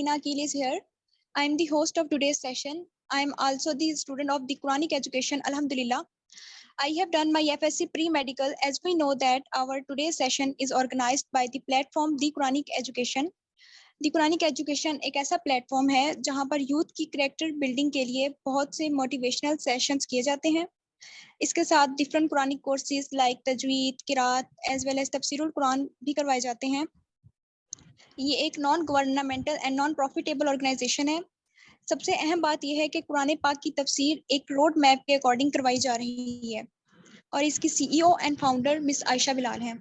Hina Akil is here. I am the host of today's session. I am also the student of the Quranic education, Alhamdulillah. I have done my FSc pre-medical, as we know that our today's session is organized by the platform The Quranic Education. The Quranic Education ایک ایسا plate form ہے جہاں پر youth کی character building کے لیے بہت سے motivational sessions کیے جاتے ہیں. اس کے ساتھ ڈفرینٹ قرآنک کورسز لائک تجوید، قرات ایز ویل ایز تفسیر القرآن بھی کروائے جاتے ہیں. یہ ایک non governmental and non profitable organisation ہے. سب سے اہم بات یہ ہے کہ قرآن پاک کی تفسیر ایک روڈ میپ کے اکارڈنگ کروائی جا رہی ہے اور اس کی سی ای او اینڈ فاؤنڈر مس عائشہ بلال ہیں.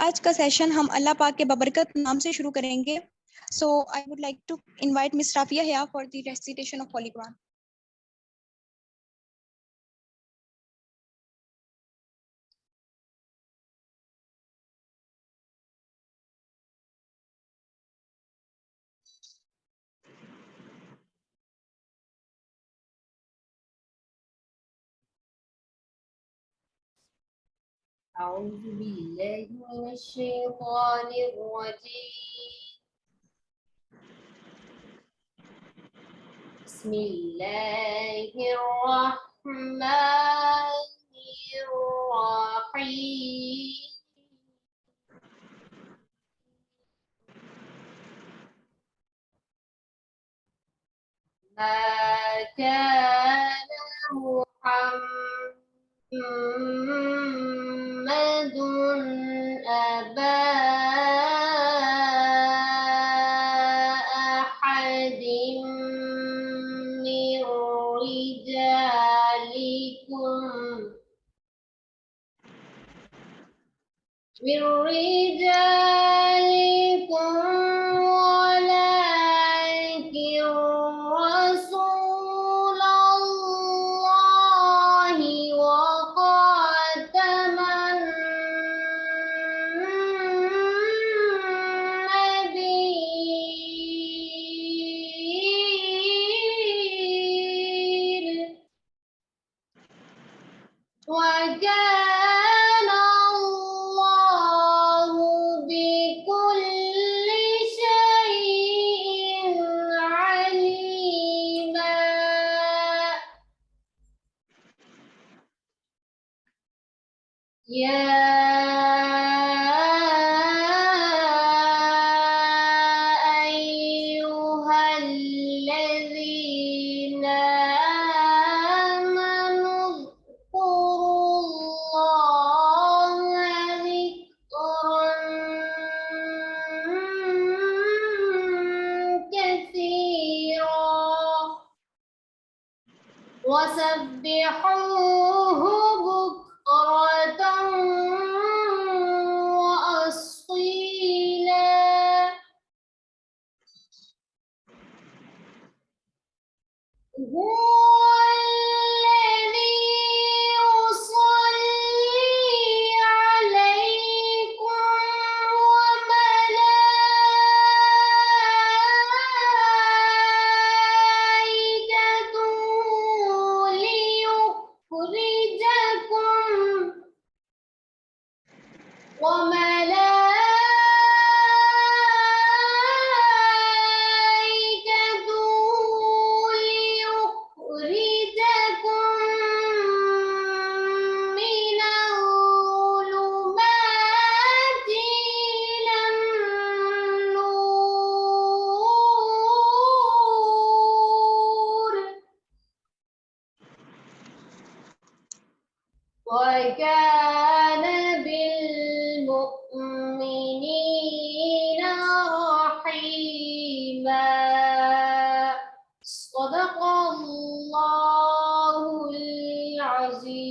آج کا سیشن ہم اللہ پاک کے ببرکت نام سے شروع کریں گے. So I would like to invite miss Rafia Haya for the recitation of holy Quran. أعوذ بالله من الشيطان الرجيم. بسم الله الرحمن الرحيم. ما كان محمد أبا أحد من رجالكم ولكن رسول الله وخاتم النبيين وكان الله بكل شيء عليما. يا أيها الذين آمنوا اذكروا الله ذكرا كثيرا وسبحوه بكرة وأصيلا. هو الذي يصلي عليكم وملائكته ليخرجكم من الظلمات إلى النور وكان بالمؤمنين رحيما. صدق الله العظيم.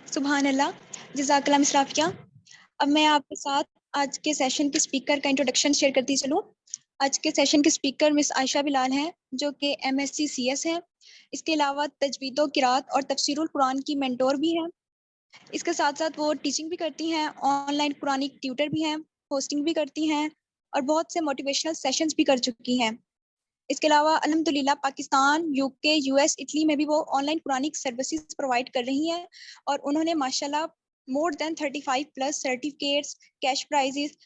سبحان اللہ، جزاک اللہ مس رافیہ. اب میں آپ کے ساتھ آج کے سیشن کے اسپیکر کا انٹروڈکشن شیئر کرتی چلوں. آج کے سیشن کے اسپیکر مس عائشہ بلال ہیں جو کہ M S C C S ہیں. اس کے علاوہ تجوید و قرات اور تفسیر القرآن کی مینٹور بھی ہیں. اس کے ساتھ ساتھ وہ ٹیچنگ بھی کرتی ہیں، آن لائن قرآنک ٹیوٹر بھی ہیں، ہوسٹنگ بھی کرتی ہیں اور بہت سے موٹیویشنل سیشنز بھی کر چکی ہیں. اس کے علاوہ الحمدللہ پاکستان، یو کے، یو ایس، اٹلی میں بھی وہ on line Quranic services provide کر رہی ہیں اور انہوں نے ماشاءاللہ more than 35 plus certificates, cash prizes,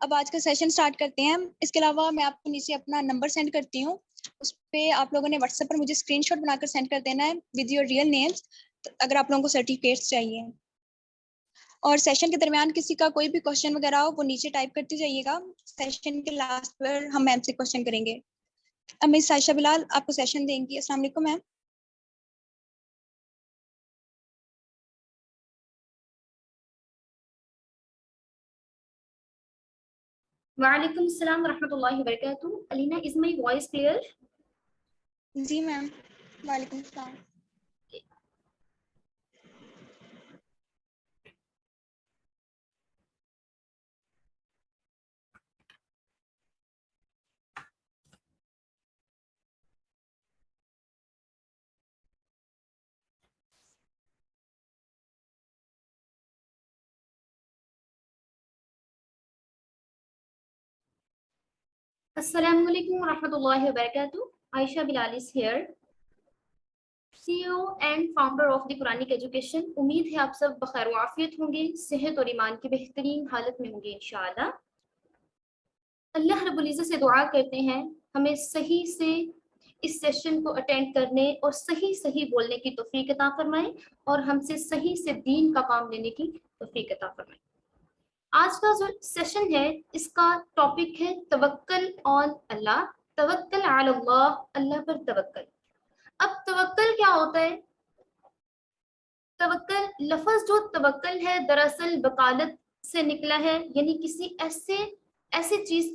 اب آج کا سیشن سٹارٹ کرتے ہیں. اس کے علاوہ میں آپ کو نیچے اپنا نمبر سینڈ کرتی ہوں, اس پہ آپ لوگوں نے واٹس ایپ پر مجھے اسکرین شاٹ بنا کر سینڈ کر دینا ہے ود یور ریئل نیمس اگر آپ لوگوں کو سرٹیفکیٹس چاہیے. اور سیشن کے درمیان کسی کا کوئی بھی کوشچن وغیرہ ہو وہ نیچے ٹائپ کرتے جائیے گا. سیشن کے لاسٹ پر ہم میم سے کوشچن کریں گے. اب مس عائشہ بلال آپ کو سیشن دیں گی. السلام علیکم میم. وعلیکم السلام ورحمۃ اللہ وبرکاتہ. علینا, is my voice clear? جی میم. وعلیکم السلام. السلام علیکم ورحمۃ اللہ وبرکاتہ. عائشہ بلال is here, CEO and founder of the Quranic education. امید ہے آپ سب بخیر و عافیت ہوں گے, صحت اور ایمان کی بہترین حالت میں ہوں گے انشاءاللہ. اللہ رب العزت سے دعا کرتے ہیں ہمیں صحیح سے اس سیشن کو اٹینڈ کرنے اور صحیح بولنے کی توفیق عطا فرمائے, اور ہم سے صحیح سے دین کا کام لینے کی توفیق عطا فرمائے. آج کا جو سیشن ہے اس کا ٹاپک ہے توکل آن اللہ. توکل علی اللہ, اللہ پر توکل. اب توکل کیا ہوتا ہے؟ توکل لفظ جو توکل ہے دراصل وکالت سے نکلا ہے, یعنی کسی ایسی چیز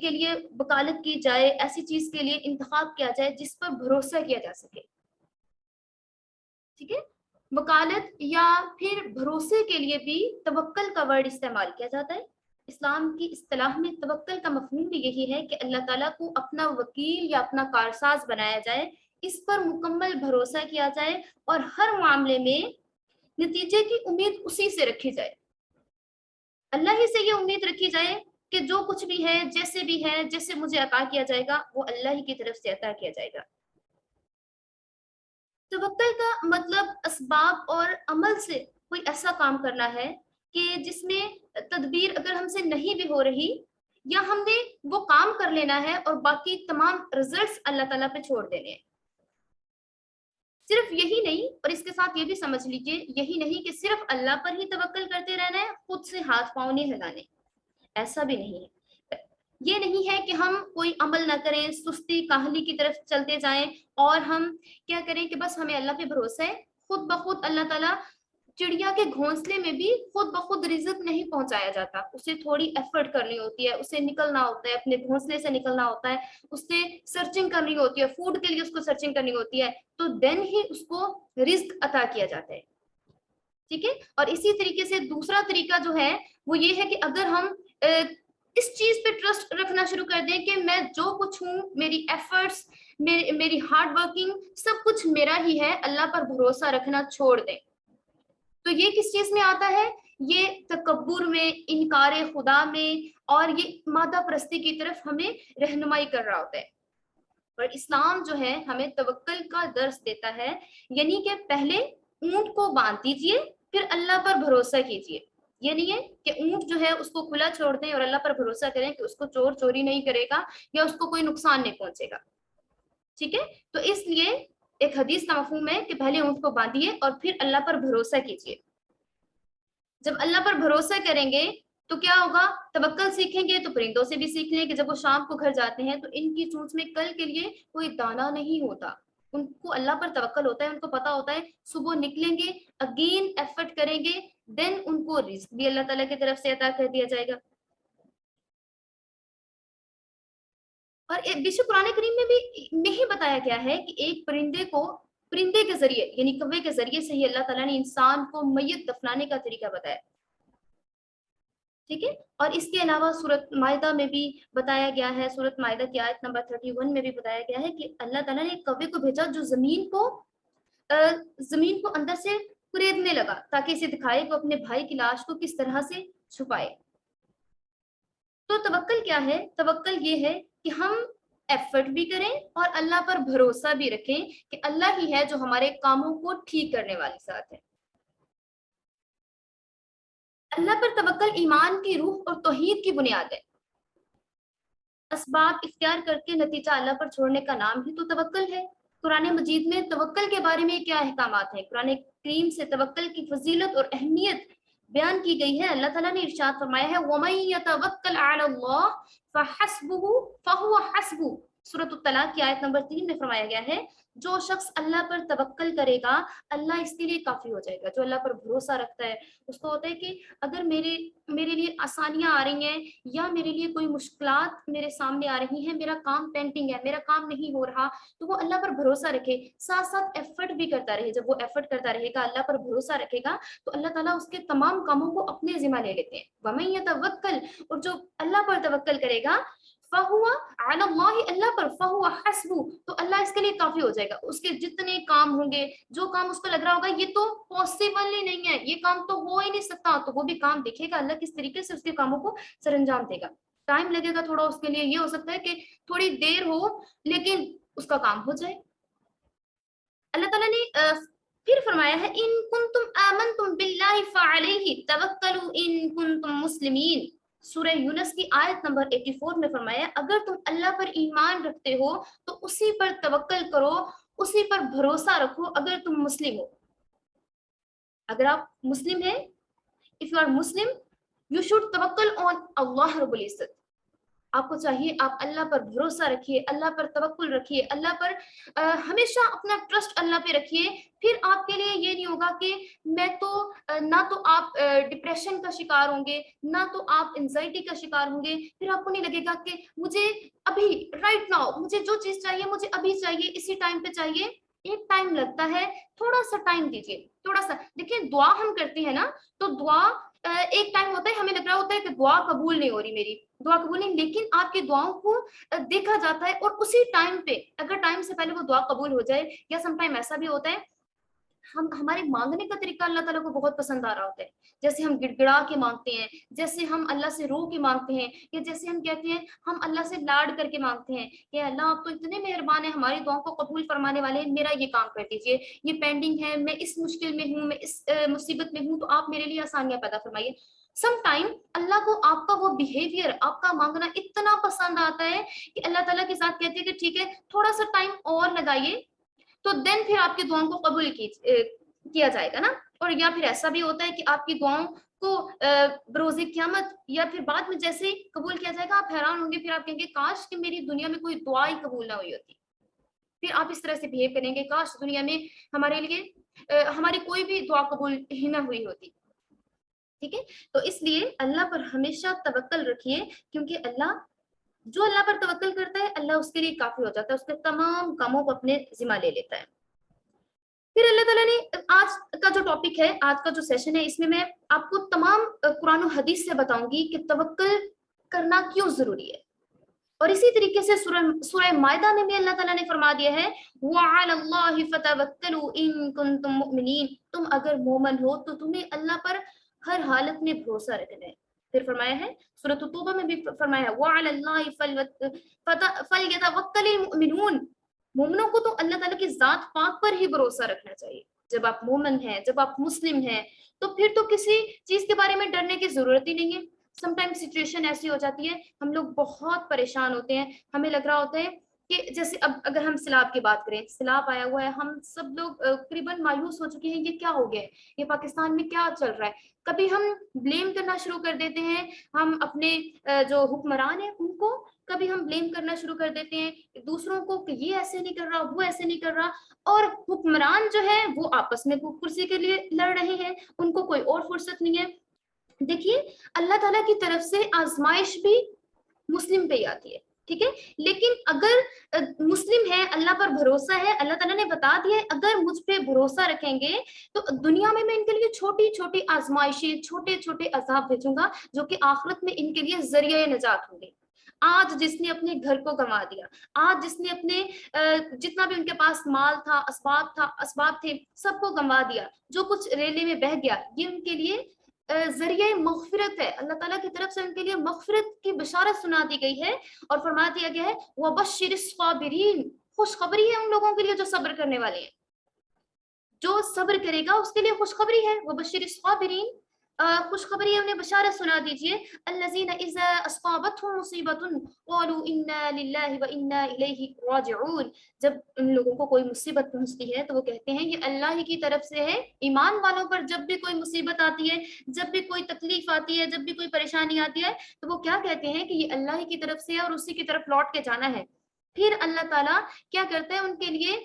کے لیے وکالت کی جائے, ایسی چیز کے لیے انتخاب کیا جائے جس پر بھروسہ کیا جا سکے. ٹھیک ہے, وکالت یا پھر بھروسے کے لیے بھی توکل کا ورڈ استعمال کیا جاتا ہے. اسلام کی اصطلاح میں توکل کا مفہوم بھی یہی ہے کہ اللہ تعالیٰ کو اپنا وکیل یا اپنا کارساز بنایا جائے, اس پر مکمل بھروسہ کیا جائے اور ہر معاملے میں نتیجے کی امید اسی سے رکھی جائے. اللہ ہی سے یہ امید رکھی جائے کہ جو کچھ بھی ہے, جیسے بھی ہے, جیسے مجھے عطا کیا جائے گا وہ اللہ ہی کی طرف سے عطا کیا جائے گا. توکل کا مطلب اسباب اور عمل سے کوئی ایسا کام کرنا ہے کہ جس میں تدبیر اگر ہم سے نہیں بھی ہو رہی, یا ہم نے وہ کام کر لینا ہے اور باقی تمام رزلٹس اللہ تعالیٰ پہ چھوڑ دینے ہیں. صرف یہی نہیں, اور اس کے ساتھ یہ بھی سمجھ لیجئے, یہی نہیں کہ صرف اللہ پر ہی توکل کرتے رہنا ہے, خود سے ہاتھ پاؤں نہیں ہلانے. ایسا بھی نہیں ہے. یہ نہیں ہے کہ ہم کوئی عمل نہ کریں, سستی کاہلی کی طرف چلتے جائیں اور ہم کیا کریں کہ بس ہمیں اللہ پہ بھروسہ ہے, خود بخود اللہ تعالیٰ چڑیا کے گھونسلے میں بھی خود بخود رزق نہیں پہنچایا جاتا. اسے تھوڑی ایفرٹ کرنی ہوتی ہے, اسے نکلنا ہوتا ہے, اپنے گھونسلے سے نکلنا ہوتا ہے, اس سے سرچنگ کرنی ہوتی ہے, فوڈ کے لیے اس کو سرچنگ کرنی ہوتی ہے, تو دین ہی اس کو رزق عطا کیا جاتا ہے. ٹھیک ہے, اور اسی طریقے سے دوسرا طریقہ جو ہے وہ یہ ہے کہ اگر ہم اس چیز پہ ٹرسٹ رکھنا شروع کر دیں کہ میں جو کچھ ہوں, میری ایفرٹس, میری ہارڈ ورکنگ, سب کچھ میرا ہی ہے, اللہ پر بھروسہ رکھنا چھوڑ دیں, تو یہ کس چیز میں آتا ہے؟ یہ تکبر میں, انکار خدا میں, اور یہ مادہ پرستی کی طرف ہمیں رہنمائی کر رہا ہوتا ہے. پر اسلام جو ہے ہمیں توکل کا درس دیتا ہے, یعنی کہ پہلے اونٹ کو باندھ دیجئے پھر اللہ پر بھروسہ کیجئے. یہ نہیں ہے کہ اونٹ جو ہے اس کو کھلا چھوڑ دیں اور اللہ پر بھروسہ کریں کہ اس کو چور چوری نہیں کرے گا یا اس کو کوئی نقصان نہیں پہنچے گا. ٹھیک ہے, تو اس لیے ایک حدیث کا مفہوم ہے کہ پہلے اونٹ کو باندھیے اور پھر اللہ پر بھروسہ کیجیے. جب اللہ پر بھروسہ کریں گے تو کیا ہوگا؟ توکل سیکھیں گے تو پرندوں سے بھی سیکھ لیں کہ جب وہ شام کو گھر جاتے ہیں تو ان کی چونچ میں کل کے لیے کوئی دانہ نہیں ہوتا. ان کو اللہ پر توکل ہوتا ہے, ان کو پتا ہوتا ہے صبح نکلیں گے, اگین ایفرٹ کریں گے, دین ان کو رزق بھی اللہ تعالیٰ کی طرف سے عطا کر دیا جائے گا. اور بے شک قرآن کریم میں بھی نہیں بتایا گیا ہے کہ ایک پرندے کے ذریعے یعنی کوے کے ذریعے سے ہی اللہ تعالیٰ نے انسان کو میت دفنانے کا طریقہ بتایا. ٹھیک ہے, اور اس کے علاوہ سورۃ مائدہ میں بھی بتایا گیا ہے, سورۃ مائدہ کی آیت نمبر 31 میں بھی بتایا گیا ہے کہ اللہ تعالیٰ نے ایک کوے کو بھیجا جو زمین کو اندر سے کریدنے لگا تاکہ اسے دکھائے کہ اپنے بھائی کی لاش کو کس طرح سے چھپائے. تو توکل کیا ہے؟ توکل یہ ہے کہ ہم ایفرٹ بھی کریں اور اللہ پر بھروسہ بھی رکھیں کہ اللہ ہی ہے جو ہمارے کاموں کو ٹھیک کرنے والی ذات ہے. اللہ پر توکل ایمان کی روح اور توحید کی بنیاد ہے. اسباب اختیار کر کے نتیجہ اللہ پر چھوڑنے کا نام ہی تو توکل ہے. قرآن مجید میں توکل کے بارے میں کیا احکامات ہیں؟ قرآن کریم سے توکل کی فضیلت اور اہمیت بیان کی گئی ہے. اللہ تعالیٰ نے ارشاد فرمایا ہے وَمَن يَتَوَكَّلْ عَلَى اللَّهِ فَحَسْبُهُ فَهُوَ حَسْبُهُ. سورۃ الطلاق کی آیت نمبر 3 میں فرمایا گیا ہے جو شخص اللہ پر توکل کرے گا اللہ اس کے لیے کافی ہو جائے گا. جو اللہ پر بھروسہ رکھتا ہے اس کو ہوتا ہے کہ اگر میرے لیے آسانیاں آ رہی ہیں یا میرے لیے کوئی مشکلات میرے سامنے آ رہی ہیں, میرا کام پینڈنگ ہے, میرا کام نہیں ہو رہا, تو وہ اللہ پر بھروسہ رکھے, ساتھ ساتھ ایفرٹ بھی کرتا رہے. جب وہ ایفرٹ کرتا رہے گا, اللہ پر بھروسہ رکھے گا, تو اللہ تعالیٰ اس کے تمام کاموں کو اپنے ذمہ لے لیتے ہیں. وَمَن يَتَوَكَّلْ, اور جو اللہ پر توکل کرے گا, فَهُوَ عَلَى اللَّهِ, اللہ پر, فَهُوَ حَسْبُهُ, تو اللہ اس کے لیے کافی ہو جائے گا. اس کے جتنے کام ہوں گے, جو کام اس کو لگ رہا ہوگا یہ تو پاسبل ہی نہیں ہے, یہ کام تو ہو ہی نہیں سکتا, تو وہ بھی کام دیکھے گا اللہ کس طریقے سے اس کے کاموں کو سر انجام دے گا. ٹائم لگے گا تھوڑا اس کے لیے, یہ ہو سکتا ہے کہ تھوڑی دیر ہو لیکن اس کا کام ہو جائے. اللہ تعالیٰ نے پھر فرمایا ہے ان کنتم آمنتم باللہ فعلیہ توکلوا ان کنتم مسلمین. سورہ یونس کی آیت نمبر 84 میں فرمایا اگر تم اللہ پر ایمان رکھتے ہو تو اسی پر توکل کرو, اسی پر بھروسہ رکھو اگر تم مسلم ہو. اگر آپ مسلم ہیں, if you are Muslim, you should توکل on اللہ رب العزت. آپ کو چاہیے آپ اللہ پر بھروسہ رکھیے, اللہ پر توکل رکھیے, اللہ پر ہمیشہ اپنا ٹرسٹ اللہ پہ رکھیے. پھر آپ کے لیے یہ نہیں ہوگا کہ میں تو نہ تو آپ ڈپریشن کا شکار ہوں گے, نہ تو آپ انزائٹی کا شکار ہوں گے. پھر آپ کو نہیں لگے گا کہ مجھے ابھی رائٹ ناؤ مجھے جو چیز چاہیے مجھے ابھی چاہیے, اسی ٹائم پہ چاہیے. ایک ٹائم لگتا ہے, تھوڑا سا ٹائم دیجیے, تھوڑا سا. دیکھیں دعا ہم کرتے ہیں نا, تو دعا ایک ٹائم ہوتا ہے ہمیں لگ رہا ہوتا ہے کہ دعا قبول نہیں ہو رہی, میری دعا قبول نہیں, لیکن آپ کی دعاؤں کو دیکھا جاتا ہے اور اسی ٹائم پہ اگر ٹائم سے پہلے وہ دعا قبول ہو جائے, یا سم ٹائم ایسا بھی ہوتا ہے ہمارے مانگنے کا طریقہ اللہ تعالیٰ کو بہت پسند آ رہا ہوتا ہے. جیسے ہم گڑ گڑا کے مانگتے ہیں, جیسے ہم اللہ سے رو کے مانگتے ہیں, یا جیسے ہم کہتے ہیں ہم اللہ سے لاڈ کر کے مانگتے ہیں کہ اللہ آپ تو اتنے مہربان ہیں, ہماری دعاؤں کو قبول فرمانے والے ہیں, میرا یہ کام کر دیجیے, یہ پینڈنگ ہے, میں اس مشکل میں ہوں, میں اس مصیبت میں ہوں, تو آپ میرے لیے آسانیاں پیدا فرمائیے. سم ٹائم اللہ کو آپ کا وہ بیہیویئر, آپ کا مانگنا اتنا پسند آتا ہے کہ اللہ تعالیٰ کے ساتھ کہتے ہیں کہ ٹھیک ہے تھوڑا سا ٹائم اور لگائیے, تو دین پھر آپ کی دعاؤں کو قبول کیا جائے گا نا. اور یا پھر ایسا بھی ہوتا ہے کہ آپ کی دعاؤں کو بروز قیامت یا پھر بعد میں جیسے ہی قبول کیا جائے گا, آپ حیران ہوں گے, پھر آپ کہیں گے کاش کہ میری دنیا میں کوئی دعا ہی قبول نہ ہوئی ہوتی. پھر آپ اس طرح سے بہیو کریں گے کاش دنیا میں ہمارے لیے ہماری کوئی بھی دعا قبول ہی نہ ہوئی ہوتی. ٹھیک ہے, تو اس لیے اللہ پر ہمیشہ توکل رکھیے, کیونکہ جو اللہ پر توکل کرتا ہے اللہ اس کے لیے کافی ہو جاتا ہے, اس کے تمام کاموں کو اپنے ذمہ لے لیتا ہے. پھر اللہ تعالیٰ نے آج کا جو ٹاپک ہے, آج کا جو سیشن ہے, اس میں آپ کو تمام قرآن و حدیث سے بتاؤں گی کہ توکل کرنا کیوں ضروری ہے. اور اسی طریقے سے سورہ مائدہ میں بھی اللہ تعالیٰ نے فرما دیا ہے وَعَلَى اللَّهِ فَتَوَكَّلُوا إِن كُنتُم مُؤْمِنِينَ, تم اگر مومن ہو تو تمہیں اللہ پر ہر حالت میں بھروسہ رکھنا ہے. پھر فرمایا ہے سورۃ التوبہ میں بھی فرمایا ہے وَعَلَى اللَّهِ فَلْيَتَوَكَّلِ الْمُؤْمِنُونَ, مومنوں کو تو اللہ تعالیٰ کی ذات پاک پر ہی بھروسہ رکھنا چاہیے. جب آپ مومن ہیں, جب آپ مسلم ہیں, تو پھر تو کسی چیز کے بارے میں ڈرنے کی ضرورت ہی نہیں ہے. سم ٹائم سچویشن ایسی ہو جاتی ہے, ہم لوگ بہت پریشان ہوتے ہیں, ہمیں لگ رہا ہوتا ہے کہ جیسے اب اگر ہم سیلاب کی بات کریں, سیلاب آیا ہوا ہے, ہم سب لوگ تقریباً مایوس ہو چکے ہیں, یہ کیا ہو گیا ہے, یہ پاکستان میں کیا چل رہا ہے. کبھی ہم بلیم کرنا شروع کر دیتے ہیں, ہم اپنے جو حکمران ہیں ان کو کبھی ہم بلیم کرنا شروع کر دیتے ہیں دوسروں کو کہ یہ ایسے نہیں کر رہا, وہ ایسے نہیں کر رہا, اور حکمران جو ہے وہ آپس میں کرسی کے لیے لڑ رہے ہیں, ان کو کوئی اور فرصت نہیں ہے. دیکھیے اللہ تعالیٰ کی طرف سے آزمائش بھی مسلم پہ ہی آتی ہے, ٹھیک ہے, لیکن اگر مسلم ہے, اللہ پر بھروسہ ہے, اللہ تعالیٰ نے بتا دیا ہے اگر مجھ پہ بھروسہ رکھیں گے تو دنیا میں ان کے لیے چھوٹی چھوٹی آزمائشیں, چھوٹے چھوٹے عذاب بھیجوں گا جو کہ آخرت میں ان کے لیے ذریعہ نجات ہوں گے. آج جس نے اپنے گھر کو گنوا دیا, آج جس نے اپنے جتنا بھی ان کے پاس مال تھا, اسباب تھے, سب کو گنوا دیا, جو کچھ ریلے میں بہہ گیا, یہ ان کے لیے ذریعہ مغفرت ہے، اللہ تعالیٰ کی طرف سے ان کے لیے مغفرت کی بشارت سنا دی گئی ہے اور فرما دیا گیا ہے وَبَشِّرِ الصَّابِرِينَ، خوشخبری ہے ان لوگوں کے لیے جو صبر کرنے والے ہیں، جو صبر کرے گا اس کے لیے خوشخبری ہے، وَبَشِّرِ الصَّابِرِينَ، خوشخبری ہے انہیں بشارت سنا دیجئے، الذین اذا اصابتهم مصیبۃ قالوا انا للہ وانا الیہ راجعون، جب ان لوگوں کو کوئی مصیبت پہنچتی ہے تو وہ کہتے ہیں یہ اللہ ہی کی طرف سے ہے۔ ایمان والوں پر جب بھی کوئی مصیبت آتی ہے، جب بھی کوئی تکلیف آتی ہے، جب بھی کوئی پریشانی آتی ہے تو وہ کیا کہتے ہیں کہ یہ اللہ ہی کی طرف سے ہے اور اسی کی طرف لوٹ کے جانا ہے۔ پھر اللہ تعالیٰ کیا کرتا ہے ان کے لیے،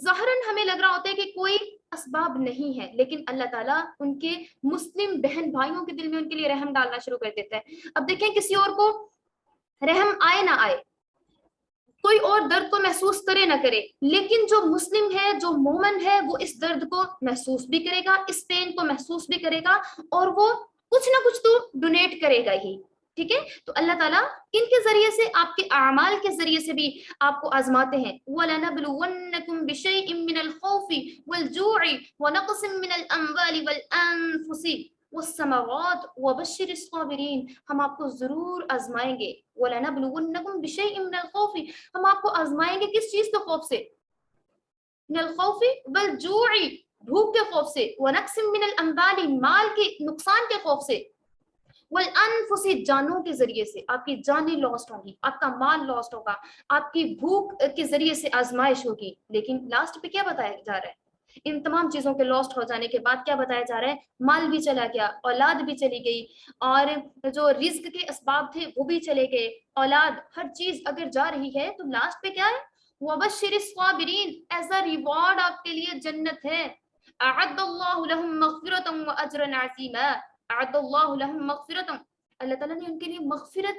ظاہراً ہمیں لگ رہا ہوتا ہے کہ کوئی اسباب نہیں ہے، لیکن اللہ تعالیٰ ان کے مسلم بہن بھائیوں کے دل میں ان کے لیے رحم ڈالنا شروع کر دیتا ہے۔ اب دیکھیں کسی اور کو رحم آئے نہ آئے، کوئی اور درد کو محسوس کرے نہ کرے، لیکن جو مسلم ہے، جو مومن ہے، وہ اس درد کو محسوس بھی کرے گا، اس پین کو محسوس بھی کرے گا اور وہ کچھ نہ کچھ تو ڈونیٹ کرے گا ہی، ٹھیک ہے؟ تو اللہ تعالیٰ کن کے ذریعے سے؟ آپ کے اعمال کے ذریعے سے بھی آپ کو آزماتے ہیں۔ وَلَنَبْلُوَنَّكُمْ بِشَيْءٍ مِّنَ الْخَوْفِ وَالْجُوعِ وَنَقْصٍ مِّنَ الْأَمْوَالِ وَالْأَنفُسِ وَالثَّمَرَاتِ وَبَشِّرِ الصَّابِرِينَ، ہم آپ کو ضرور آزمائیں گے۔ وَلَنَبْلُوَنَّكُمْ بِشَيْءٍ مِّنَ الْخَوْفِ، ہم آپ کو آزمائیں گے کس چیز کے خوف سے؟ من الخوف والجوع، بھوک کے خوف سے، ونقص من الاموال، مال کے نقصان کے خوف سے، والانفس، جانوں کے ذریعے سے، آپ کی جانیں لاسٹ ہوں گی، آپ کا مال لاسٹ ہوگا، آپ کی بھوک کے ذریعے سے آزمائش ہوگی۔ لیکن لاسٹ پہ کیا بتایا جا رہا ہے؟ ان تمام چیزوں کے لاسٹ ہو جانے کے بعد کیا بتایا جا رہا ہے؟ مال بھی چلا گیا، اولاد بھی چلی گئی، اور جو رزق کے اسباب تھے وہ بھی چلے گئے، اولاد، ہر چیز اگر جا رہی ہے تو لاسٹ پہ کیا ہے؟ وَبَشِّرِ الصَّابِرِينَ، ایز اے ریوارڈ آپ کے لیے جنت ہے۔ اعد اللہ لهم مغفرۃ واجرا عظیما، اعد اللہ لهم مغفرۃ، اللہ تعالیٰ نے ان کے لیے مغفرت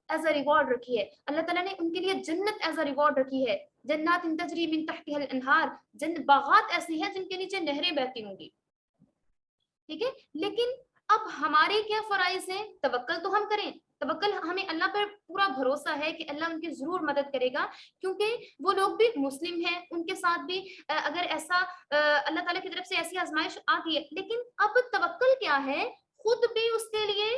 ایز اے ریوارڈ رکھی ہے، اللہ تعالیٰ نے ان کے لیے جنت ایز اے ریوارڈ رکھی ہے۔ جنات تجری من تحتها الانہار، جنت باغات ایسی ہیں جن کے نیچے نہریں بہتی ہوں گی، ٹھیک ہے؟ لیکن اب ہمارے کیا فرائض ہیں؟ توکل تو ہم کریں، توکل، ہمیں اللہ پر پورا بھروسہ ہے کہ اللہ ان کی ضرور مدد کرے گا، کیونکہ وہ لوگ بھی مسلم ہیں، ان کے ساتھ بھی اگر ایسا اللہ تعالیٰ کی طرف سے ایسی آزمائش آتی ہے، لیکن اب توکل کیا ہے؟ خود بھی اس کے لیے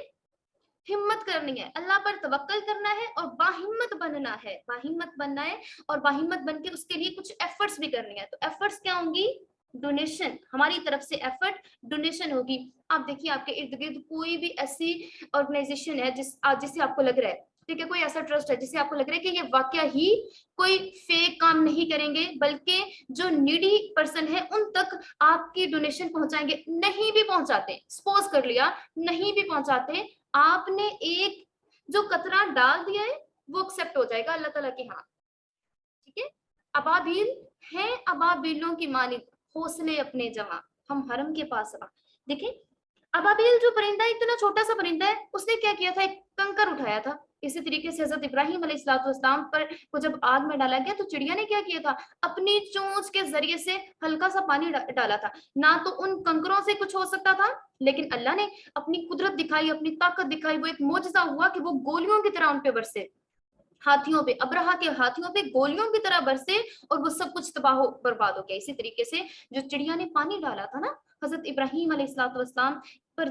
ہمت کرنی ہے، اللہ پر توکل کرنا ہے اور باہمت بننا ہے، باہمت بننا ہے اور باہمت بن کے اس کے لیے کچھ ایفرٹس بھی کرنی ہے۔ تو ایفرٹس کیا ہوں گی؟ ڈونیشن، ہماری طرف سے ایفرٹ ڈونیشن ہوگی۔ آپ دیکھیے آپ کے ارد گرد کوئی بھی ایسی آرگنائزیشن ہے جسے آپ کو لگ رہا ہے، ٹھیک ہے، کوئی ایسا ٹرسٹ ہے جسے آپ کو لگ رہا ہے کہ یہ واقعہ ہی کوئی فیک کام نہیں کریں گے، بلکہ جو نیڈی پرسن ہے ان تک آپ کی ڈونیشن پہنچائیں گے، نہیں بھی پہنچاتے، سپوز کر لیا نہیں بھی پہنچاتے، آپ نے ایک جو قطرہ ڈال دیا ہے وہ ایکسپٹ ہو جائے گا اللہ تعالیٰ کے ہاں، ٹھیک ہے؟ ابابیل ہیں ابابیلوں کی مانند حوصلے اپنے جمع، ہم حرم کے پاس رہا۔ دیکھیں ابابیل جو پرندہ ہے، اتنا چھوٹا سا پرندہ ہے، اس نے کیا کیا تھا؟ ایک کنکر اٹھایا تھا۔ اسی طریقے سے حضرت ابراہیم علیہ السلام پر کو جب آگ میں ڈالا گیا تو چڑیا نے کیا کیا تھا؟ اپنی چونچ کے ذریعے سے ہلکا سا پانی ڈالا تھا، نہ تو ان کنکروں سے کچھ ہو سکتا تھا، لیکن اللہ نے اپنی قدرت دکھائی، اپنی طاقت دکھائی، وہ ایک معجزہ ہوا کہ وہ گولیوں کی طرح ان پہ برسے، ہاتھیوں پہ، ابرہا کے ہاتھیوں پہ گولیوں کی طرح برسے اور وہ سب کچھ تباہ و برباد ہو گیا۔ اسی طریقے سے جو چڑیا نے پانی ڈالا تھا نا حضرت ابراہیم علیہ السلام پر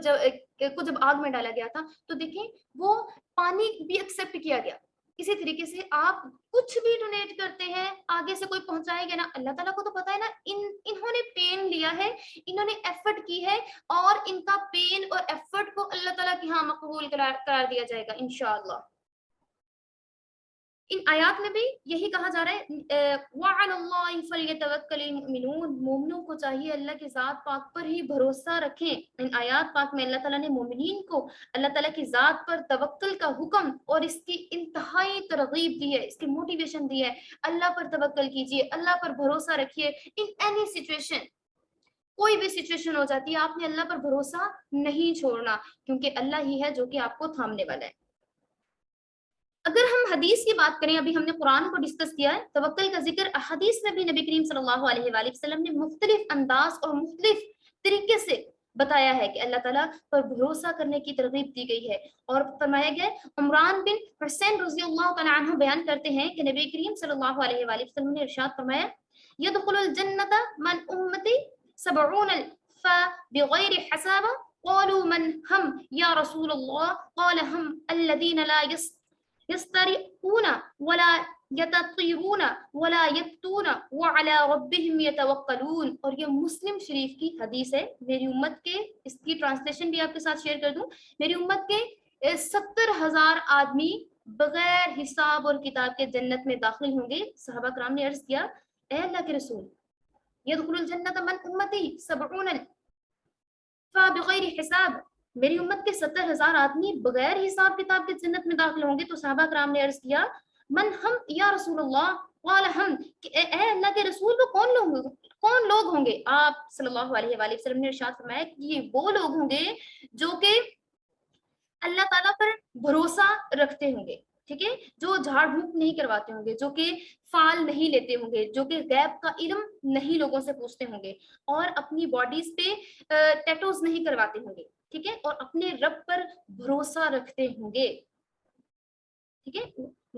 جب آگ میں ڈالا گیا تھا، تو دیکھیں وہ پانی بھی ایکسپٹ کیا گیا۔ اسی طریقے سے آپ کچھ بھی ڈونیٹ کرتے ہیں، آگے سے کوئی پہنچائے گا نا، اللہ تعالیٰ کو تو پتا ہے نا انہوں نے پین لیا ہے، انہوں نے ایفرٹ کی ہے، اور ان کا پین اور ایفرٹ کو اللہ تعالیٰ کے ہاں مقبول قرار دیا جائے گا انشاءاللہ۔ ان آیات میں بھی یہی کہا جا رہا ہے وَعَلَى اللَّهِ فَلْيَتَوَكَّلِ الْمُؤْمِنُونَ، مومنوں کو چاہیے اللہ کی ذات پاک پر ہی بھروسہ رکھیں۔ ان آیات پاک میں اللہ تعالیٰ نے مومنین کو اللہ تعالیٰ کی ذات پر توکل کا حکم اور اس کی انتہائی ترغیب دی ہے، اس کی موٹیویشن دی ہے، اللہ پر توکل کیجیے، اللہ پر بھروسہ رکھیے ان اینی سچویشن، کوئی بھی سچویشن ہو جاتی ہے آپ نے اللہ پر بھروسہ نہیں چھوڑنا، کیونکہ اللہ ہی ہے جو کہ آپ کو تھامنے والا ہے۔ اگر ہم حدیث کی بات کریں، ابھی ہم نے قرآن کو ڈسکس کیا ہے، توکل کا ذکر احادیث میں بھی نبی کریم صلی اللہ علیہ وآلہ وسلم نے مختلف انداز اور مختلف طریقے سے بتایا ہے کہ اللہ تعالیٰ پر بھروسہ کرنے کی ترغیب دی گئی ہے، اور فرمایا گیا عمران بن حسین رضی اللہ تعالیٰ عنہ بیان کرتے ہیں کہ نبی کریم صلی اللہ علیہ وآلہ وسلم نے ارشاد فرمایا يدخل الجنة من أمتي 70 ألفا بغير حساب قالوا من هم یا رسول اللہ قال هم الذين لا يسترقون ولا يتطيرون ولا يبتون وعلى ربهم يتوکلون. اور یہ مسلم شریف کی حدیث ہے. میری امت کے, اس کی ٹرانسلیشن بھی آپ کے ساتھ شیئر کر دوں, میری امت کے 70,000 آدمی بغیر حساب اور کتاب کے جنت میں داخل ہوں گے. صحابہ کرام نے عرض کیا اے اللہ کے رسول یدخل الجنت من امتی 70 بغیر حساب, میری امت کے 70,000 آدمی بغیر حساب کتاب کے جنت میں داخل ہوں گے. تو صحابہ کرام نے عرض کیا من ہم یا رسول اللہ قال ہم, اے اللہ کے رسول وہ کون لوگ ہوں گے؟ آپ صلی اللہ علیہ وآلہ وسلم نے ارشاد فرمایا کہ یہ وہ لوگ ہوں گے جو کہ اللہ تعالیٰ پر بھروسہ رکھتے ہوں گے, ٹھیک ہے, جو جھاڑ بھونک نہیں کرواتے ہوں گے, جو کہ فال نہیں لیتے ہوں گے, جو کہ غیب کا علم نہیں لوگوں سے پوچھتے ہوں گے, اور اپنی باڈیز پہ ٹیٹوز نہیں کرواتے ہوں گے, ٹھیک ہے, اور اپنے رب پر بھروسہ رکھتے ہوں گے, ٹھیک ہے.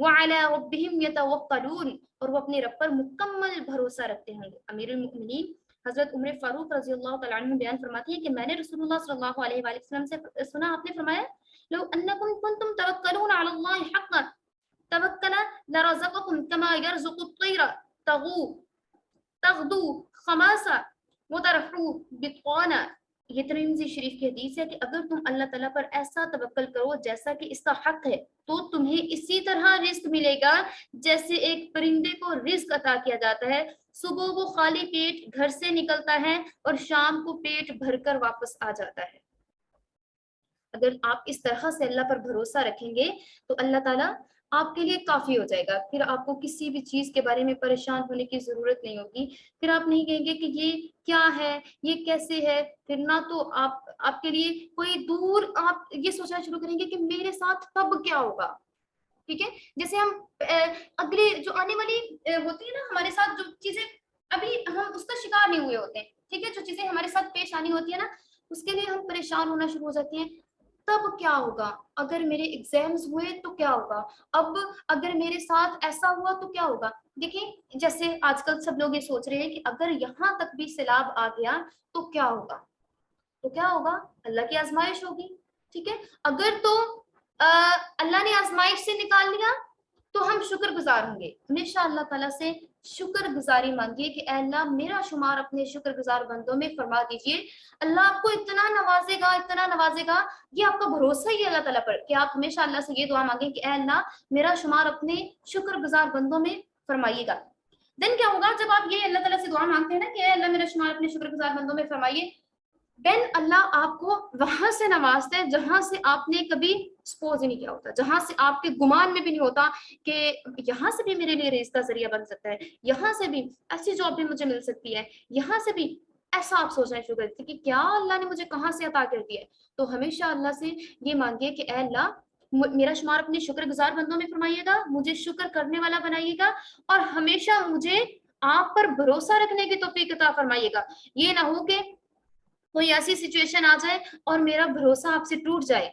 وَعَلَىٰ رَبِّهِمْ يَتَوَکَّلُونَ, اور وہ اپنے رب پر مکمل بھروسہ رکھتے ہوں گے. امیر المؤمنین حضرت عمر فاروق رضی اللہ تعالیٰ عنہ بیان فرماتے ہیں کہ میں نے رسول اللہ صلی اللہ علیہ وآلہ وسلم سے سنا, آپ نے فرمایا لو انکم کنتم توکلون علی اللہ حقا توکل لرزقکم کما یرزق الطیر تغدو خماسا وترحو بطوانا. یہ ترمذی شریف کی حدیث ہے کہ اگر تم اللہ تعالیٰ پر ایسا توکل کرو جیسا کہ اس کا حق ہے تو تمہیں اسی طرح رزق ملے گا جیسے ایک پرندے کو رزق عطا کیا جاتا ہے. صبح وہ خالی پیٹ گھر سے نکلتا ہے اور شام کو پیٹ بھر کر واپس آ جاتا ہے. اگر آپ اس طرح سے اللہ پر بھروسہ رکھیں گے تو اللہ تعالیٰ آپ کے لیے کافی ہو جائے گا. پھر آپ کو کسی بھی چیز کے بارے میں پریشان ہونے کی ضرورت نہیں ہوگی. پھر آپ نہیں کہیں گے کہ یہ کیا ہے, یہ کیسے ہے, پھر نہ تو آپ کے لیے کوئی دور آپ یہ سوچنا شروع کریں گے کہ میرے ساتھ کب کیا ہوگا, ٹھیک ہے. جیسے ہم اگلے جو آنے والی ہوتی ہے نا ہمارے ساتھ جو چیزیں ابھی ہم اس کا شکار نہیں ہوئے ہوتے ہیں, ٹھیک ہے, جو چیزیں ہمارے ساتھ پیش آنی ہوتی ہے نا اس کے لیے ہم پریشان ہونا شروع ہو جاتے ہیں. تب کیا ہوگا, اگر میرے ایگزامز ہوئے تو کیا ہوگا, اب اگر میرے ساتھ ایسا ہوا تو کیا ہوگا. دیکھیں جیسے آج کل سب لوگ یہ سوچ رہے ہیں کہ اگر یہاں تک بھی سیلاب آ گیا تو کیا ہوگا, تو کیا ہوگا, اللہ کی آزمائش ہوگی, ٹھیک ہے. اگر تو اللہ نے آزمائش سے نکال لیا تو ہم شکر گزار ہوں گے. ہمیشہ اللہ تعالیٰ سے شکر گزاری مانگیے کہ اے اللہ میرا شمار اپنے شکر گزار بندوں میں فرما دیجئے. اللہ آپ کو اتنا نوازے گا, اتنا نوازے گا, یہ آپ کا بھروسہ ہی ہے اللہ تعالیٰ پر کہ آپ ہمیشہ اللہ سے یہ دعا مانگیں کہ اے اللہ میرا شمار اپنے شکر گزار بندوں میں فرمائیے گا. دین کیا ہوگا جب آپ یہ اللہ تعالیٰ سے دعا مانگتے ہیں نا کہ اے اللہ میرا شمار اپنے شکر گزار بندوں میں فرمائیے, دین اللہ آپ کو وہاں سے نوازتا ہے جہاں سے آپ نے کبھی سپوز ہی نہیں کیا ہوتا, جہاں سے آپ کے گمان میں بھی نہیں ہوتا کہ یہاں سے بھی میرے لیے رزق کا ذریعہ بن سکتا ہے, یہاں سے بھی ایسی جاب بھی مجھے مل سکتی ہے, یہاں سے بھی ایسا آپ سوچنا شروع کرتے کہ کیا اللہ نے مجھے کہاں سے عطا کر دیا ہے. تو ہمیشہ اللہ سے یہ مانگیے کہ اے اللہ میرا شمار اپنے شکر گزار بندوں میں فرمائیے گا, مجھے شکر کرنے والا بنائیے گا, اور ہمیشہ مجھے آپ پر بھروسہ رکھنے کی توفیق عطا فرمائیے گا. یہ نہ ہو کہ کوئی ایسی سچویشن آ جائے اور میرا بھروسہ آپ سے ٹوٹ جائے.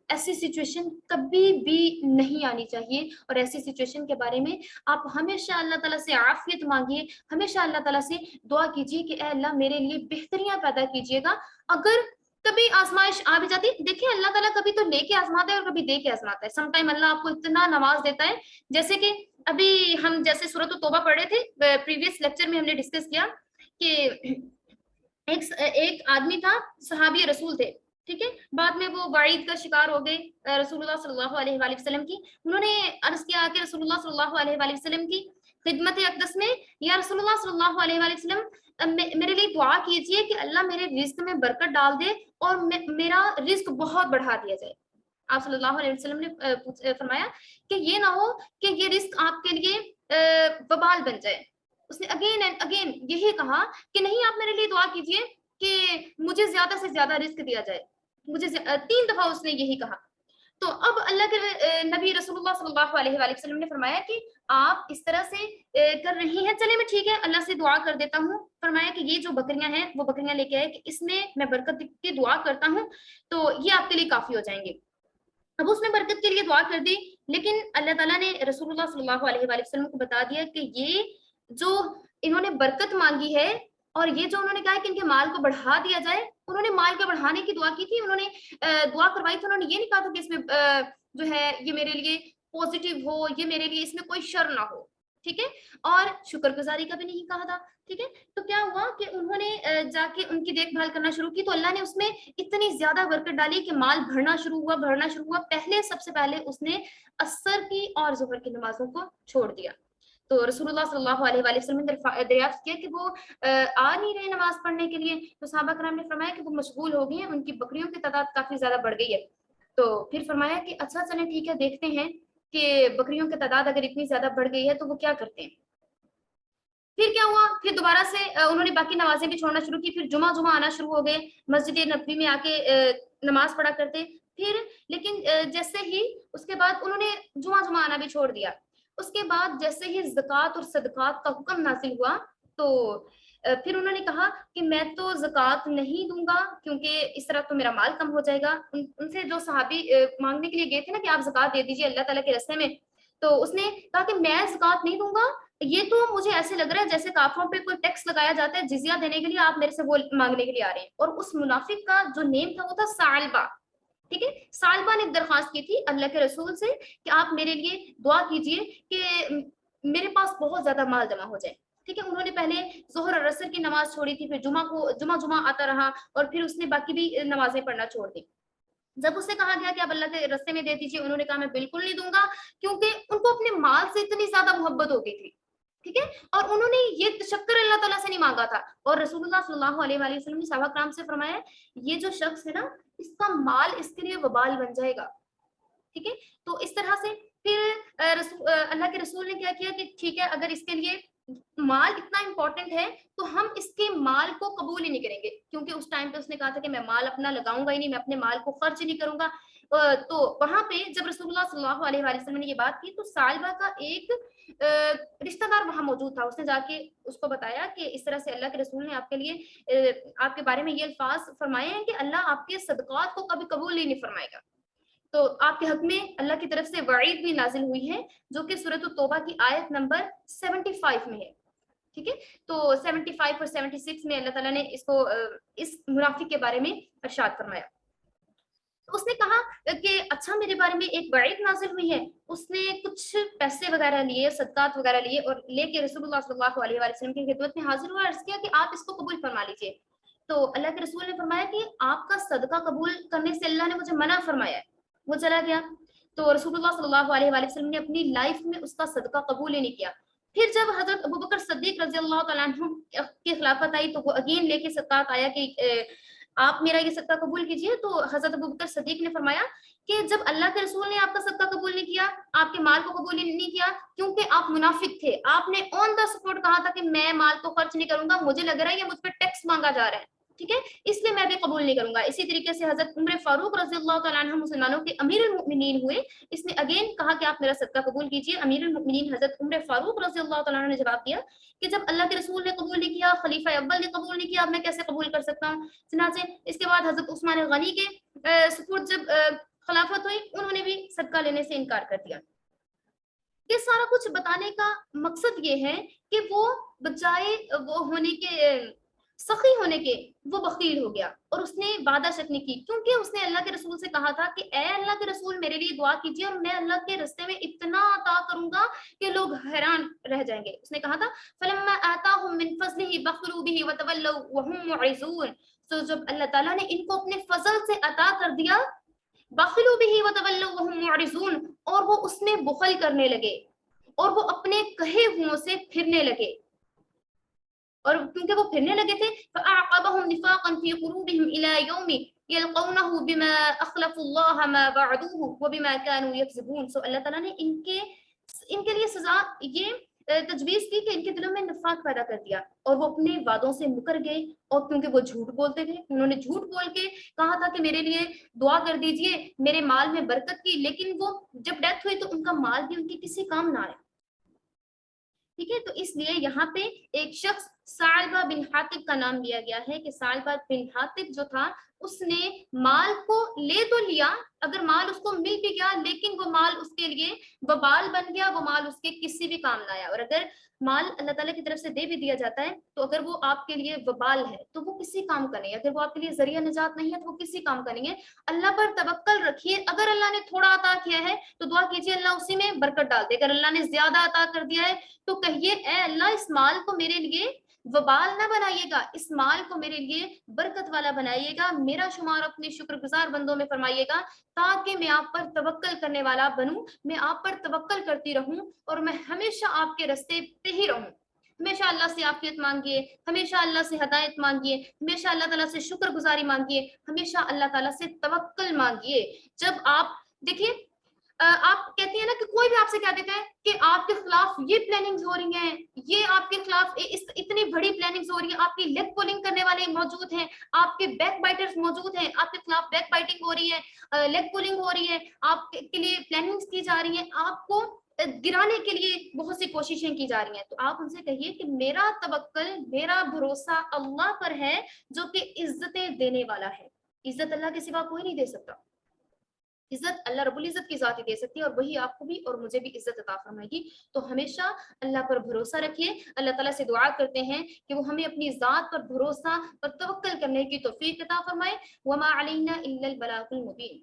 ایسی سچویشن کبھی بھی نہیں آنی چاہیے, اور ایسی سچویشن کے بارے میں آپ ہمیشہ اللہ تعالیٰ سے عافیت مانگیے, ہمیشہ اللہ تعالیٰ سے دعا کیجیے کہ اے اللہ میرے لیے بہتریاں پیدا کیجیے گا. اگر کبھی آزمائش آ بھی جاتی, دیکھیں اللہ تعالیٰ کبھی تو لے کے آزماتا ہے اور کبھی دے کے آزماتا ہے. سم ٹائم اللہ آپ کو اتنا نواز دیتا ہے, جیسے کہ ابھی ہم جیسے سورۃ التوبہ پڑھ رہے تھے, پریویس لیکچر میں ہم نے ڈسکس کیا کہ ایک آدمی تھا, صحابی رسول تھے, ٹھیک ہے, بعد میں وہ وعید کا شکار ہو گئے رسول اللہ صلی اللہ علیہ وآلہ وسلم کی. انہوں نے عرض کیا کہ رسول اللہ صلی اللہ علیہ وآلہ وسلم کی خدمت اقدس میں, یا رسول اللہ صلی اللہ علیہ وآلہ وسلم میرے لیے دعا کیجئے کہ اللہ میرے رزق میں برکت ڈال دے اور میرا رزق بہت بڑھا دیا جائے. آپ صلی اللہ علیہ وسلم نے فرمایا کہ یہ نہ ہو کہ یہ رزق آپ کے لیے وبال بن جائے. اس نے اگین اینڈ اگین یہی کہا کہ نہیں آپ میرے لیے دعا کیجئے کہ مجھے زیادہ سے زیادہ رزق دیا جائے, مجھے 3 دفعہ اس نے یہی کہا. تو اب اللہ کے نبی رسول اللہ صلی اللہ علیہ وآلہ وسلم نے فرمایا کہ آپ اس طرح سے کر رہی ہیں, چلے میں ٹھیک ہے اللہ سے دعا کر دیتا ہوں. فرمایا کہ یہ جو بکریاں ہیں وہ بکریاں لے کے آئے کہ اس میں برکت کی دعا کرتا ہوں تو یہ آپ کے لیے کافی ہو جائیں گے. اب اس میں برکت کے لیے دعا کر دی, لیکن اللہ تعالیٰ نے رسول اللہ صلی اللہ علیہ وآلہ وسلم کو بتا دیا کہ یہ جو انہوں نے برکت مانگی ہے اور یہ جو انہوں نے کہا کہ ان کے مال کو بڑھا دیا جائے, انہوں نے مال کے بڑھانے کی دعا کی تھی, انہوں نے دعا کروائی تھی, انہوں نے یہ نہیں کہا تھا کہ اس میں جو ہے یہ میرے لیے پازیٹیو ہو, یہ میرے لیے اس میں کوئی شر نہ ہو, ٹھیک ہے, اور شکر گزاری کا بھی نہیں کہا تھا, ٹھیک ہے. تو کیا ہوا کہ انہوں نے جا کے ان کی دیکھ بھال کرنا شروع کی, تو اللہ نے اس میں اتنی زیادہ برکت ڈالی کہ مال بڑھنا شروع ہوا. پہلے سب سے پہلے اس نے عصر کی اور ظہر کی نمازوں کو چھوڑ دیا. تو رسول اللہ صلی اللہ علیہ وآلہ وسلم نے دریافت کیا کہ وہ آ نہیں رہے نماز پڑھنے کے لیے, تو صحابہ کرام نے فرمایا کہ وہ مشغول ہو گئے ہیں, ان کی بکریوں کی تعداد کافی زیادہ بڑھ گئی ہے. تو پھر فرمایا کہ اچھا چلیں ٹھیک ہے, دیکھتے ہیں کہ بکریوں کی تعداد اگر اتنی زیادہ بڑھ گئی ہے تو وہ کیا کرتے ہیں. پھر کیا ہوا, پھر دوبارہ سے انہوں نے باقی نمازیں بھی چھوڑنا شروع کی, پھر جمعہ آنا شروع ہو گئے, مسجد نبوی میں آ کے نماز پڑھا کرتے. پھر لیکن جیسے ہی اس کے بعد انہوں نے جمعہ آنا بھی چھوڑ دیا. اس کے بعد جیسے ہی زکوٰۃ اور صدقات کا حکم نازل ہوا تو پھر انہوں نے کہا کہ میں تو زکوٰۃ نہیں دوں گا کیونکہ اس طرح تو میرا مال کم ہو جائے گا. ان سے جو صحابی مانگنے کے لیے گئے تھے نا کہ آپ زکوٰۃ دے دیجیے اللہ تعالیٰ کے راستے میں, تو اس نے کہا کہ میں زکوٰۃ نہیں دوں گا, یہ تو مجھے ایسے لگ رہا ہے جیسے کافروں پہ کوئی ٹیکس لگایا جاتا ہے جزیہ دینے کے لیے, آپ میرے سے وہ مانگنے کے لیے آ رہے ہیں. اور اس منافق کا جو نیم تھا وہ تھا ثعلبہ, ٹھیک ہے. ثعلبہ نے درخواست کی تھی اللہ کے رسول سے کہ آپ میرے لیے دعا کیجیے کہ میرے پاس بہت زیادہ مال جمع ہو جائے, ٹھیک ہے. انہوں نے پہلے ظہر اور عصر کی نماز چھوڑی تھی, پھر جمعہ آتا رہا, اور پھر اس نے باقی بھی نمازیں پڑھنا چھوڑ دی. جب اس سے کہا گیا کہ آپ اللہ کے راستے میں دے دیجیے, انہوں نے کہا میں بالکل نہیں دوں گا, کیونکہ ان کو اپنے مال سے اتنی زیادہ محبت ہو گئی تھی, ٹھیک ہے. اور انہوں نے یہ تشکر اللہ تعالیٰ سے نہیں مانگا تھا. اور رسول اللہ صلی اللہ علیہ وآلہ وسلم نے صحابہ کرام سے فرمایا یہ جو شخص ہے نا اس کا مال اس کے لیے وبال بن جائے گا, ٹھیک ہے. تو اس طرح سے پھر اللہ کے رسول نے کیا کیا کہ ٹھیک ہے اگر اس کے لیے مال اتنا امپورٹنٹ ہے تو ہم اس کے مال کو قبول ہی نہیں کریں گے, کیونکہ اس ٹائم پہ اس نے کہا تھا کہ میں مال اپنا لگاؤں گا ہی نہیں, میں اپنے مال کو خرچ نہیں کروں گا. تو وہاں پہ جب رسول اللہ صلی اللہ علیہ وآلہ وسلم نے یہ بات کی تو ثعلبہ کا ایک رشتہ دار وہاں موجود تھا, اس نے جا کے اس کو بتایا کہ اس طرح سے اللہ کے رسول نے آپ کے لیے آپ کے بارے میں یہ الفاظ فرمائے ہیں کہ اللہ آپ کے صدقات کو کبھی قبول ہی نہیں فرمائے گا. تو آپ کے حق میں اللہ کی طرف سے وعید بھی نازل ہوئی ہے جو کہ سورۃ التوبہ کی آیت نمبر 75 میں ہے, ٹھیک ہے. تو 75 اور 76 میں اللہ تعالیٰ نے اس منافق کے بارے میں ارشاد فرمایا. تو اس نے کہا کہ اچھا میرے بارے میں ایک وعید نازل ہوئی ہے. اس نے کچھ پیسے وغیرہ لیے, صدقات وغیرہ لیے, اور لے کے رسول اللہ صلی اللہ علیہ وآلہ وسلم کی خدمت میں حاضر ہوا, عرض کیا کہ آپ اس کو قبول فرما لیجیے. تو اللہ کے رسول نے فرمایا کہ آپ کا صدقہ قبول کرنے سے اللہ نے مجھے منع فرمایا ہے. وہ چلا گیا. تو رسول اللہ صلی اللہ علیہ وآلہ وسلم نے اپنی لائف میں اس کا صدقہ قبول ہی نہیں کیا. پھر جب حضرت ابوبکر صدیق رضی اللہ تعالیٰ عنہ کی خلافت آئی تو وہ اگین لے کے صدقات آیا کہ آپ میرا یہ صدقہ قبول کیجیے. تو حضرت ابوبکر صدیق نے فرمایا کہ جب اللہ کے رسول نے آپ کا صدقہ قبول نہیں کیا, آپ کے مال کو قبول نہیں کیا, کیونکہ آپ منافق تھے, آپ نے آن دا سپورٹ کہا تھا کہ میں مال تو خرچ نہیں کروں گا, مجھے لگ رہا ہے یہ مجھ پہ ٹیکس مانگا جا رہا ہے, ٹھیک ہے, اس لیے میں بھی قبول نہیں کروں گا. اسی طریقے سے حضرت عمر فاروق رضی اللہ تعالیٰ عنہ مسلمانوں کے امیر المؤمنین ہوئے, اس نے اگین کہا کہ آپ میرا صدقہ قبول کیجیے. امیر المؤمنین حضرت عمر فاروق رضی اللہ تعالیٰ عنہ نے جواب دیا کہ جب اللہ کے رسول نے قبول نہیں کیا, خلیفہ اول نے قبول نہیں کیا, اب میں کیسے قبول کر سکتا ہوں. چنانچہ اس کے بعد حضرت عثمان غنی کے سپورٹ جب خلافت ہوئی, انہوں نے بھی صدقہ لینے سے انکار کر دیا. یہ سارا کچھ بتانے کا مقصد یہ ہے کہ وہ بجائے وہ ہونے کے سخی ہونے کے وہ بخیل ہو گیا, اور اس نے وعدہ شکنی کی, کیونکہ اس نے اللہ کے رسول سے کہا تھا کہ اے اللہ کے رسول میرے لیے دعا کیجیے اور میں اللہ کے راستے میں اتنا عطا کروں گا کہ لوگ حیران رہ جائیں گے. اس نے کہا تھا فلما آتاهم من فضله بخلوا به وتولوا وهم معرضون. تو جب اللہ تعالیٰ نے ان کو اپنے فضل سے عطا کر دیا, بخلوا به وتولوا وهم معرضون, اور وہ اس میں بخل کرنے لگے اور وہ اپنے کہے ہوئے سے پھرنے لگے, اور کیونکہ وہ پھرنے لگے تھے فَأَعْقَبَهُمْ نِفَاقًا فِي قُلُوبِهِمْ إِلَى يَوْمِ يَلْقَوْنَهُ بِمَا أَخْلَفُوا اللَّهَ مَا وَعَدُوهُ وَبِمَا كَانُوا يَكْذِبُونَ. سو اللہ تعالیٰ نے ان کے لیے سزا یہ تجویز کی کہ ان کے دلوں میں نفاق پیدا کر دیا, اور وہ اپنے وعدوں سے مکر گئے, اور کیونکہ وہ جھوٹ بولتے تھے, انہوں نے جھوٹ بول کے کہا تھا کہ میرے لیے دعا کر دیجئے, میرے مال میں برکت کی, لیکن وہ جب ڈیتھ ہوئی تو ان کا مال بھی ان کے کسی کام نہ آیا, ٹھیک ہے. تو اس لیے یہاں پہ ایک شخص ثعلبہ بن حاطب کا نام لیا گیا ہے کہ ثعلبہ بن حاطب جو تھا اس نے مال کو لے تو لیا، اگر مال اس کو مل بھی گیا لیکن وہ مال اس کے لیے وبال بن گیا، وہ مال اس کے کسی بھی کام نہ آیا. اور اگر مال اللہ تعالیٰ کی طرف سے دے بھی دیا جاتا ہے تو اگر وہ آپ کے لیے وبال ہے تو وہ کسی کام کا نہیں ہے، اگر وہ آپ کے لیے ذریعہ نجات نہیں ہے تو وہ کسی کام کا نہیں ہے. اللہ پر توکل رکھیے، اگر اللہ نے تھوڑا عطا کیا ہے تو دعا کیجیے اللہ اسی میں برکت ڈال دے، اگر اللہ نے زیادہ عطا کر دیا ہے تو کہیے اے اللہ اس مال کو میرے لیے وبال نہ بنائیے گا، اس مال کو میرے لیے برکت والا بنائیے گا، میرا شمار اپنے شکر گزار بندوں میں فرمائیے گا تاکہ میں آپ پر توکل کرنے والا بنوں، میں آپ پر توکل کرتی رہوں اور میں ہمیشہ آپ کے راستے پہ ہی رہوں. ہمیشہ اللہ سے عافیت مانگیے، ہمیشہ اللہ سے ہدایت مانگیے، ہمیشہ اللہ تعالیٰ سے شکر گزاری مانگیے، ہمیشہ اللہ تعالیٰ سے توکل مانگیے. جب آپ دیکھیے آپ کہتی ہیں نا کہ کوئی بھی آپ سے کہہ دیتا ہے کہ آپ کے خلاف یہ پلاننگز ہو رہی ہیں، یہ آپ کے خلاف اتنی بڑی پلاننگز ہو رہی ہیں، آپ کی لیگ پولنگ کرنے والے موجود ہیں، آپ کے بیک بائٹرز موجود ہیں، آپ کے خلاف بیک بائٹنگ ہو رہی ہے، لیگ پولنگ ہو رہی ہے، آپ کے لیے پلاننگز کی جا رہی ہیں، آپ کو گرانے کے لیے بہت سی کوششیں کی جا رہی ہیں، تو آپ ان سے کہیے کہ میرا توکل، میرا بھروسہ اللہ پر ہے جو کہ عزتیں دینے والا ہے. عزت اللہ کے سوا کوئی نہیں دے سکتا، عزت اللہ رب العزت کی ذات ہی دے سکتی ہے، اور وہی آپ کو بھی اور مجھے بھی عزت عطا فرمائے گی. تو ہمیشہ اللہ پر بھروسہ رکھیے. اللہ تعالیٰ سے دعا کرتے ہیں کہ وہ ہمیں اپنی ذات پر بھروسہ اور توکل کرنے کی توفیق عطا فرمائے. وما علینا الا البلاغ المبین.